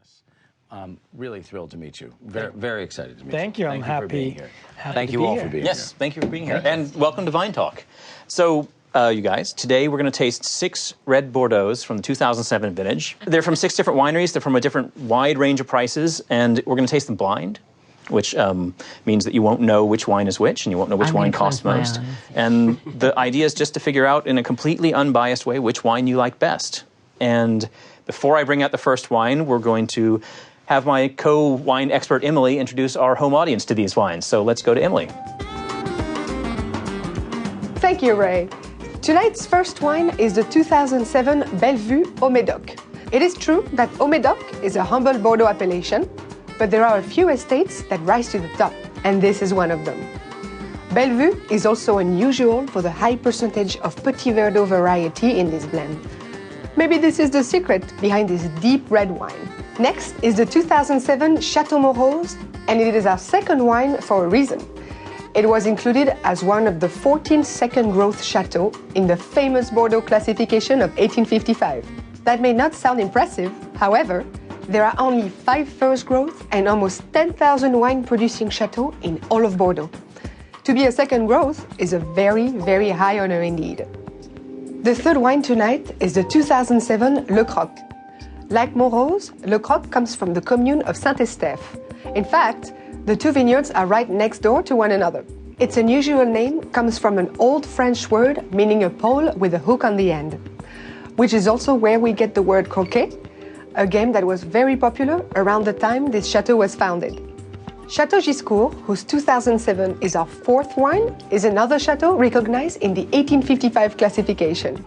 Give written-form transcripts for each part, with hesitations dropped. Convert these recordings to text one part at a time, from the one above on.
us. Really thrilled to meet you. Very excited to meet you. Thank you. I'm happy. For being here. Happy Thank to you be all here. for being Yes, here. thank you for being here. And welcome to Vine Talk. So, you guys, today we're going to taste 6 red Bordeaux from the 2007 vintage. They're from 6 different wineries. They're from a different wide range of prices, and we're going to taste them blind, which means that you won't know which wine is which, and you won't know which wine costs most. And the idea is just to figure out in a completely unbiased way which wine you like best. And before I bring out the first wine, we're going to have my co-wine expert, Emily, introduce our home audience to these wines. So let's go to Emily. Thank you, Ray. Tonight's first wine is the 2007 Bellevue au Médoc. It is true that au Médoc is a humble Bordeaux appellation, but there are a few estates that rise to the top, and this is one of them. Bellevue is also unusual for the high percentage of Petit Verdot variety in this blend. Maybe this is the secret behind this deep red wine. Next is the 2007 Chateau Morose, and it is our second wine for a reason. It was included as one of the 14 second growth chateaux in the famous Bordeaux classification of 1855. That may not sound impressive, however, there are only 5 first growth and almost 10,000 wine-producing chateaux in all of Bordeaux. To be a second growth is a very, very high honor indeed. The third wine tonight is the 2007 Le Croc. Like Morose, Le Croc comes from the commune of Saint-Estèphe. In fact, the two vineyards are right next door to one another. Its unusual name comes from an old French word meaning a pole with a hook on the end, which is also where we get the word croquet, a game that was very popular around the time this chateau was founded. Chateau Giscourt, whose 2007 is our 4th wine, is another chateau recognized in the 1855 classification.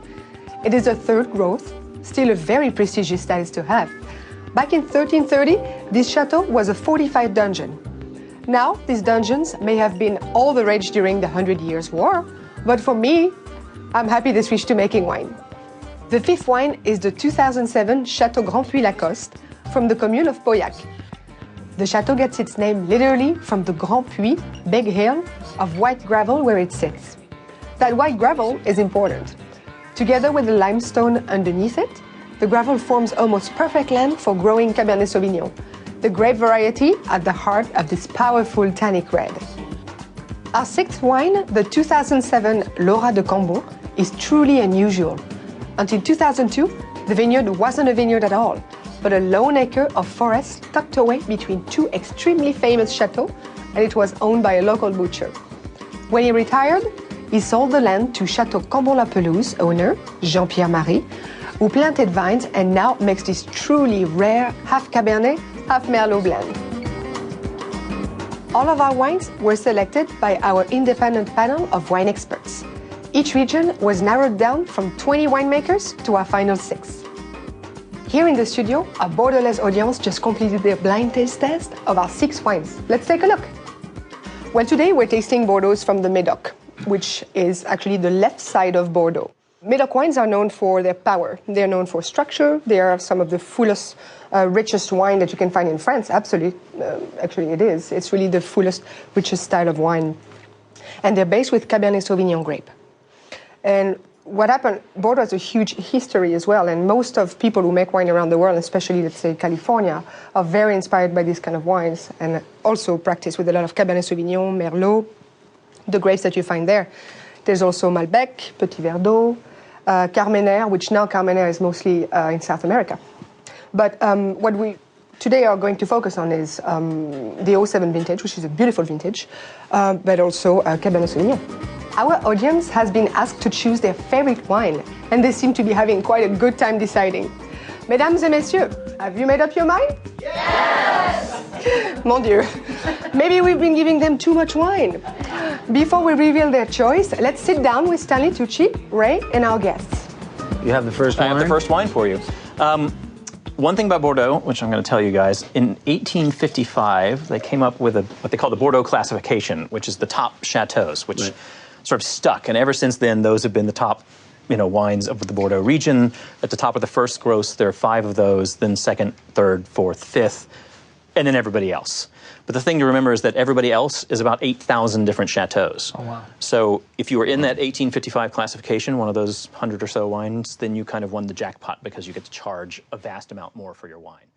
It is a 3rd growth, still a very prestigious status to have. Back in 1330, this chateau was a fortified dungeon. Now, these dungeons may have been all the rage during the 100 Years' War, but for me, I'm happy they switched to making wine. The 5th wine is the 2007 Chateau Grand Puy Lacoste from the commune of Pauillac. The chateau gets its name literally from the Grand Puy, big hill of white gravel where it sits. That white gravel is important. Together with the limestone underneath it, the gravel forms almost perfect land for growing Cabernet Sauvignon, the grape variety at the heart of this powerful tannic red. Our 6th wine, the 2007 Laura de Cambon, is truly unusual. Until 2002, the vineyard wasn't a vineyard at all, but a lone acre of forest tucked away between 2 extremely famous chateaux, and it was owned by a local butcher. When he retired, he sold the land to Chateau Cambon-la-Pelouse owner, Jean-Pierre Marie, who planted vines and now makes this truly rare half Cabernet, half Merlot blend. All of our wines were selected by our independent panel of wine experts. Each region was narrowed down from 20 winemakers to our final 6. Here in the studio, our Bordelais audience just completed their blind taste test of our 6 wines. Let's take a look. Well, today we're tasting Bordeaux from the Médoc, which is actually the left side of Bordeaux. Médoc wines are known for their power. They're known for structure. They are some of the fullest, richest wine that you can find in France. Absolutely. Actually, it is. It's really the fullest, richest style of wine. And they're based with Cabernet Sauvignon grape. And what happened, Bordeaux has a huge history as well, and most of people who make wine around the world, especially, let's say, California, are very inspired by these kind of wines and also practice with a lot of Cabernet Sauvignon, Merlot, the grapes that you find there. There's also Malbec, Petit Verdot, Carmenère, which now Carmenère is mostly in South America. But what we today are going to focus on is the 07 vintage, which is a beautiful vintage, but also Cabernet Sauvignon. Our audience has been asked to choose their favorite wine, and they seem to be having quite a good time deciding. Mesdames et messieurs, have you made up your mind? Yes! Mon Dieu, maybe we've been giving them too much wine. Before we reveal their choice, let's sit down with Stanley Tucci, Ray, and our guests. You have the first wine? I have the first wine for you. One thing about Bordeaux, which I'm going to tell you guys, in 1855, they came up with what they call the Bordeaux classification, which is the top chateaus, which sort of stuck. And ever since then, those have been the top wines of the Bordeaux region. At the top of the first gross, there are 5 of those, then second, third, fourth, fifth, and then everybody else. But the thing to remember is that everybody else is about 8,000 different chateaus. Oh, wow. So if you were in that 1855 classification, one of those 100 or so wines, then you kind of won the jackpot because you get to charge a vast amount more for your wine.